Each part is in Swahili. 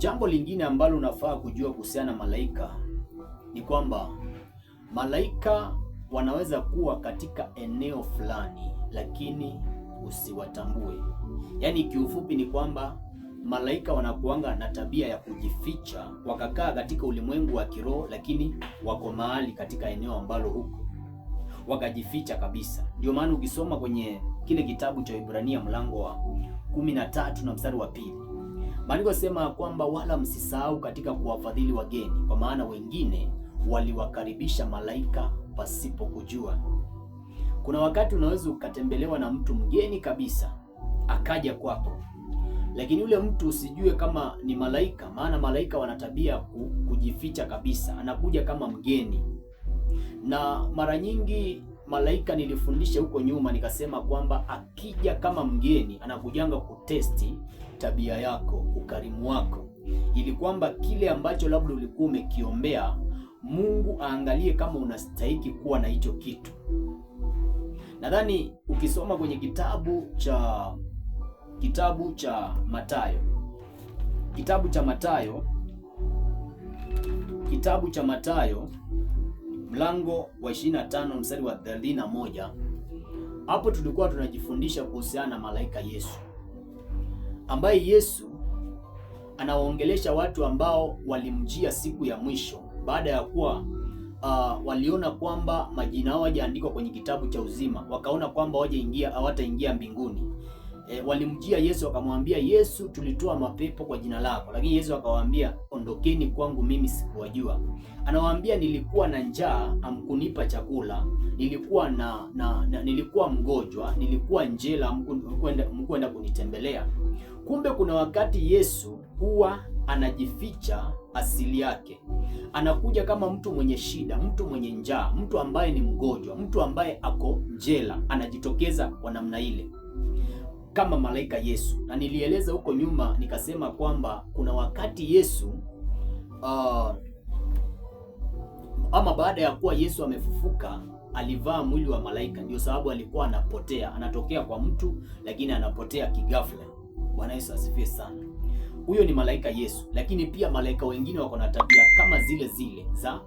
Jambo lingine ambalo unafaa kujua kuhusiana na malaika ni kwamba malaika wanaweza kuwa katika eneo fulani lakini usiwatambue. Yaani kiufupi ni kwamba malaika wanakuanga na tabia ya kujificha, wakakaa katika ulimwengu wa kiroho lakini wako mahali katika eneo ambalo huko wakajificha kabisa. Ndio maana ukisoma kwenye kile kitabu cha Ibrania mlango wa 13 na mstari wa 2, maandiko sema kwamba wala msisahau katika kuwafadhili wageni, kwa maana wengine waliwakaribisha malaika pasipo kujua. Kuna wakati unaweza ukatembelewa na mtu mgeni kabisa akaja kwako, lakini yule mtu usijue kama ni malaika, maana malaika wana tabia kujificha kabisa, anakuja kama mgeni. Na mara nyingi malaika, nilifundisha huko nyuma nikasema kwamba akija kama mgeni anakujanga kutesti tabia yako, ukarimu wako, ili kwamba kile ambacho labda ulikuwa umekiombea Mungu aangalie kama unastahili kuwa na hicho kitu. Nadhani ukisoma kwenye kitabu cha Mathayo mlango wa 25 mstari wa 31, hapo tulikuwa tunajifundisha kuhusiana na malaika Yesu, ambaye Yesu anawaongelesha watu ambao walimjia siku ya mwisho baada ya kuwa waliona kwamba majina yao hayajaandikwa kwenye kitabu cha uzima, wakaona kwamba hawataingia mbinguni. Walimjia Yesu wakamwambia, Yesu, tulitoa mapepo kwa jina lako. Lakini Yesu akawaambia, ondokeni kwangu, mimi sikuwajua. Anawaambia, nilikuwa na njaa, hamkunipa chakula, nilikuwa mgonjwa, nilikuwa njela, hamkwenda kunitembelea. Kumbe kuna wakati Yesu huwa anajificha asili yake. Anakuja kama mtu mwenye shida, mtu mwenye njaa, mtu ambaye ni mgonjwa, mtu ambaye ako njela, anajitokeza kwa namna ile kama malaika Yesu. Na nilieleza huko nyuma nikasema kwamba kuna wakati Yesu ama baada ya kuwa Yesu amefufuka alivaa mwili wa malaika. Ndio sababu alikuwa anapotea, anatokea kwa mtu lakini anapotea kighafla. Bwana Yesu asifiwe sana. Huyo ni malaika Yesu. Lakini pia malaika wengine wako na tabia kama zile za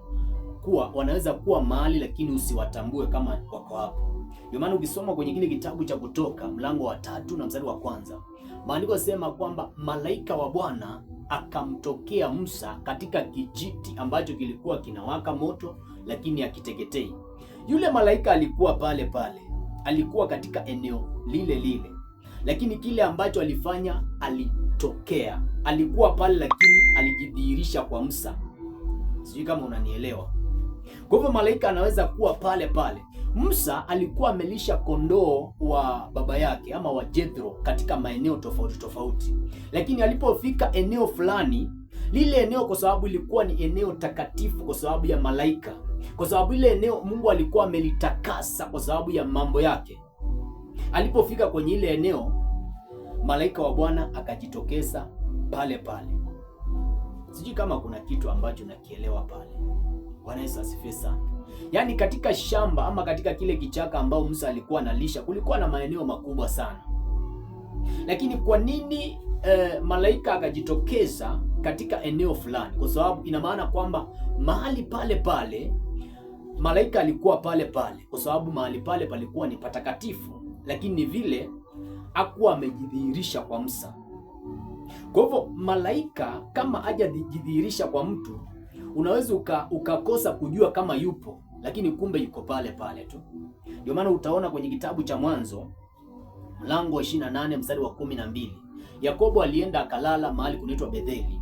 kuwa wanaweza kuwa mahali lakini usiwatambue kama wako hapo. Ndio maana ukisoma kwenye kile kitabu cha Kutoka mlango wa 3 na mstari wa 1, maandiko sema kwamba malaika wa Bwana akamtokea Musa katika kijiti ambacho kilikuwa kinawaka moto lakini hakiteketei. Yule malaika alikuwa pale pale, alikuwa katika eneo lile, lakini kile ambacho alifanya, alitokea. Alikuwa pale lakini alijidhihirisha kwa Musa. Sijui kama unanielewa. Kwa hivyo malaika anaweza kuwa pale pale. Musa alikuwa amelisha kondoo wa baba yake ama wa Jethro katika maeneo tofauti tofauti, lakini alipofika eneo fulani, lile eneo kwa sababu ilikuwa ni eneo takatifu kwa sababu ya malaika, kwa sababu ile eneo Mungu alikuwa amelitakasa kwa sababu ya mambo yake. Alipofika kwenye ile eneo, malaika wa Bwana akajitokeza pale pale. Sijui kama kuna kitu ambacho nakielewa pale. Bwana Yesu asifiwe sana. Yaani katika shamba ama katika kile kichaka ambao Musa alikuwa analisha, kulikuwa na maeneo makubwa sana. Lakini kwa nini malaika akajitokeza katika eneo fulani? Kwa sababu ina maana kwamba mahali pale pale malaika alikuwa pale pale, kwa sababu mahali pale palikuwa ni patakatifu, lakini ni vile hakuwa amejidhihirisha kwa Musa. Kwa hivyo malaika kama hajajidhihirisha kwa mtu, unaweza ukakosa kujua kama yupo, lakini kumbe yuko pale pale tu. Ndio maana utaona kwenye kitabu cha Mwanzo mlango wa 28 mstari wa 12, Yakobo alienda akalala mahali kunaitwa Betheli.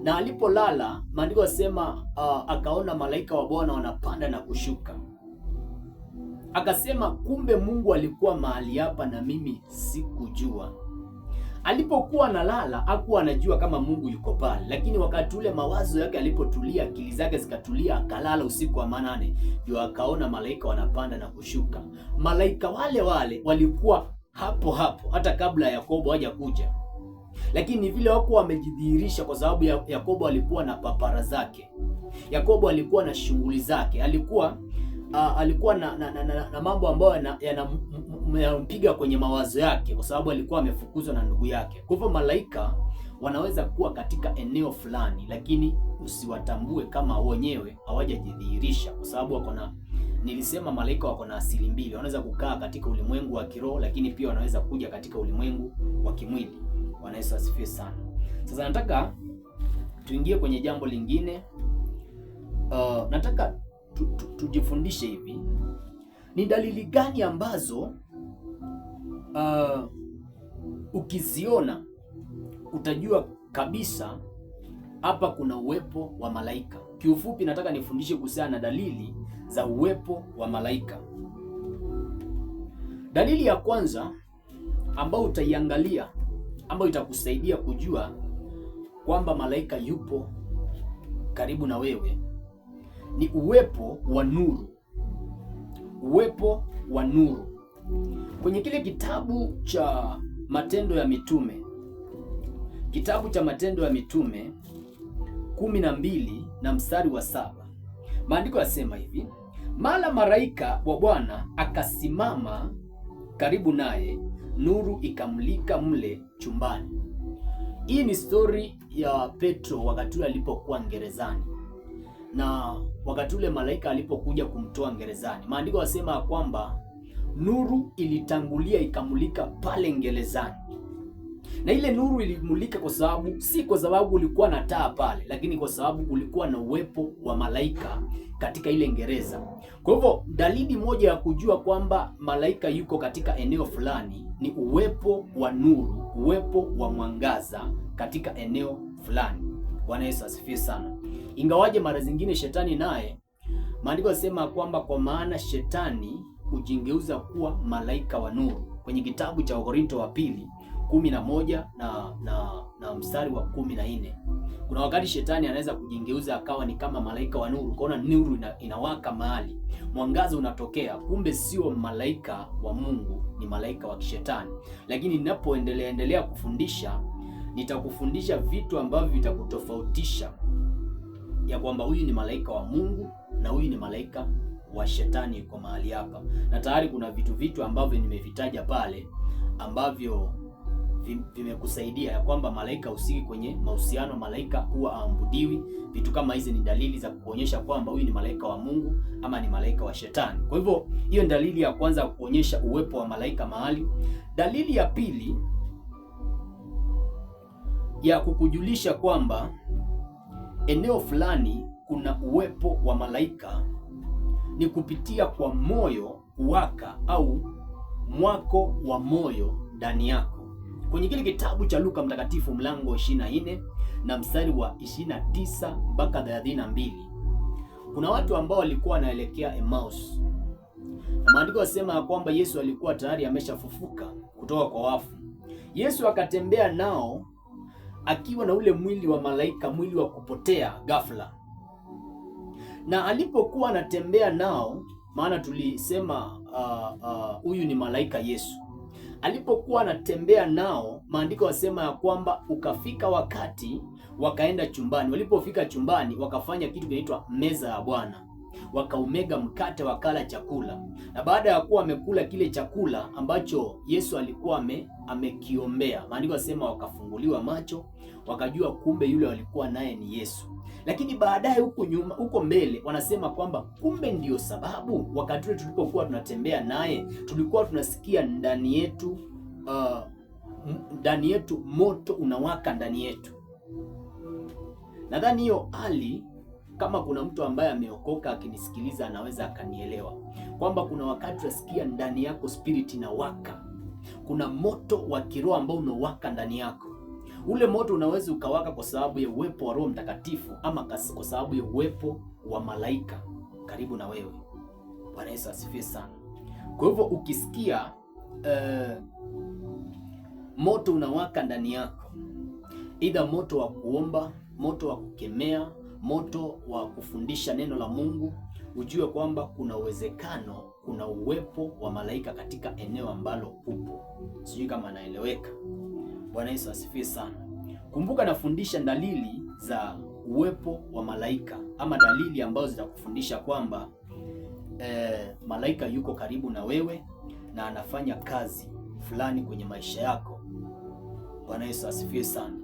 Na alipolala, maandiko yasema akaona malaika wa Bwana wanapanda na kushuka. Akasema, kumbe Mungu alikuwa mahali hapa na mimi sikujua. Alipokuwa analala hakuwa anajua kama Mungu yuko pale, lakini wakati ule mawazo yake alipotulia, akili zake zikatulia, akalala usiku wa manane, ndio akaona malaika wanapanda na kushuka. Malaika wale walikuwa hapo hata kabla Yakobo haja kuja, lakini vile hawakuwa wamejidhihirisha kwa sababu Yakobo alikuwa na papara zake, Yakobo alikuwa na shughuli zake, alikuwa na mambo ambayo yanampiga kwenye mawazo yake, kwa sababu alikuwa amefukuzwa na ndugu yake. Kwa hivyo malaika wanaweza kuwa katika eneo fulani, lakini usiwatambue kama wenyewe hawajajidhihirisha, kwa sababu nilisema malaika wako na asili mbili. Wanaweza kukaa katika ulimwengu wa kiroho, lakini pia wanaweza kuja katika ulimwengu wa kimwili. Bwana Yesu asifiwe sana. Sasa nataka tuingie kwenye jambo lingine. Nataka tujifundishe hivi, ni dalili gani ambazo ukiziona utajua kabisa hapa kuna uwepo wa malaika. Kiufupi nataka nifundishe kuhusiana na dalili za uwepo wa malaika. Dalili ya kwanza ambayo utaiangalia, ambayo itakusaidia kujua kwamba malaika yupo karibu na wewe, ni uwepo wa nuru. Uwepo wa nuru. Kwenye kile kitabu cha Matendo ya Mitume, kitabu cha Matendo ya Mitume 12 na mstari wa 7, maandiko yasema hivi: mara malaika wa Bwana akasimama karibu naye, nuru ikamulika mle chumbani. Hii ni stori ya Petro wakati ule alipokuwa gerezani, na wakati ule malaika alipokuja kumtoa gerezani, maandiko yasema kwamba nuru ilitangulia ikamulika pale gerezani. Na ile nuru ilimulika si kwa sababu ulikuwa na taa pale, lakini kwa sababu ulikuwa na uwepo wa malaika katika ile gereza. Kwa hivyo dalili moja ya kujua kwamba malaika yuko katika eneo fulani ni uwepo wa nuru, uwepo wa mwangaza katika eneo fulani. Bwana Yesu asifiwe sana. Ingawaje mara zingine shetani naye, maandiko yasema kwamba kwa maana shetani hujingeuza kuwa malaika wa nuru. Kwenye kitabu cha Wakorintho wa pili 11 na mstari wa 14, kuna wakati shetani anaweza kujingeuza akawa ni kama malaika wa nuru. Kaona nuru inawaka mahali, mwangaza unatokea, kumbe sio malaika wa Mungu, ni malaika wa kishetani. Lakini ninapoendelea kufundisha, nitakufundisha vitu ambavyo vitakutofautisha ya kwamba huyu ni malaika wa Mungu na huyu ni malaika wa shetani kwa mahali hapa. Na tayari kuna vitu ambavyo nimevitaja pale ambavyo vimekusaidia ya kwamba malaika usiki kwenye mahusiano, malaika huwa aambudiwi. Vitu kama hizi ni dalili za kuonyesha kwamba huyu ni malaika wa Mungu ama ni malaika wa shetani. Kwa hivyo hiyo ni dalili ya kwanza kuonyesha uwepo wa malaika mahali. Dalili ya pili ya kukujulisha kwamba eneo fulani kuna uwepo wa malaika ni kupitia kwa moyo kuwaka au mwako wa moyo ndani yako. Kwenye kile kitabu cha Luka mtakatifu mlango 24 na mstari wa 29 mpaka 32, kuna watu ambao walikuwa wanaelekea Emmaus, na maandiko yasema ya kwamba Yesu alikuwa tayari ameshafufuka kutoka kwa wafu. Yesu akatembea nao akiwa na ule mwili wa malaika, mwili wa kupotea ghafla. Na alipokuwa anatembea nao, maana tulisema huyu ni malaika Yesu. Alipokuwa anatembea nao, maandiko yasema ya kwamba ukafika wakati wakaenda chumbani. Walipofika chumbani, wakafanya kitu kinaitwa meza ya Bwana, wakaumega mkate, wakala chakula. Na baada ya kuwa wamekula kile chakula ambacho Yesu alikuwa amekiombea, maandiko yasema wakafunguliwa macho, wakajua kumbe yule walikuwa naye ni Yesu. Lakini baadaye huko mbele wanasema kwamba kumbe ndiyo sababu wakati ule tulipokuwa tunatembea naye tulikuwa tunasikia ndani yetu moto unawaka ndani yetu. Nadhani hiyo hali, kama kuna mtu ambaye ameokoka akinisikiliza anaweza akanielewa kwamba kuna wakati tunasikia ndani yako spirit inawaka. Kuna moto wa kiroho ambao unawaka ndani yako. Ule moto unaweza ukawaka kwa sababu ya uwepo wa Roho Mtakatifu ama kwa sababu ya uwepo wa malaika karibu na wewe. Bwana Yesu asifiwe sana. Kwa hivyo ukisikia moto unawaka ndani yako, either moto wa kuomba, moto wa kukemea, moto wa kufundisha neno la Mungu, ujue kwamba kuna uwezekano kuna uwepo wa malaika katika eneo ambalo upo. Sijui kama naeleweka. Bwana Yesu asifiwe sana. Kumbuka nafundisha dalili za uwepo wa malaika ama dalili ambazo zitakufundisha kwamba malaika yuko karibu na wewe na anafanya kazi fulani kwenye maisha yako. Bwana Yesu asifiwe sana.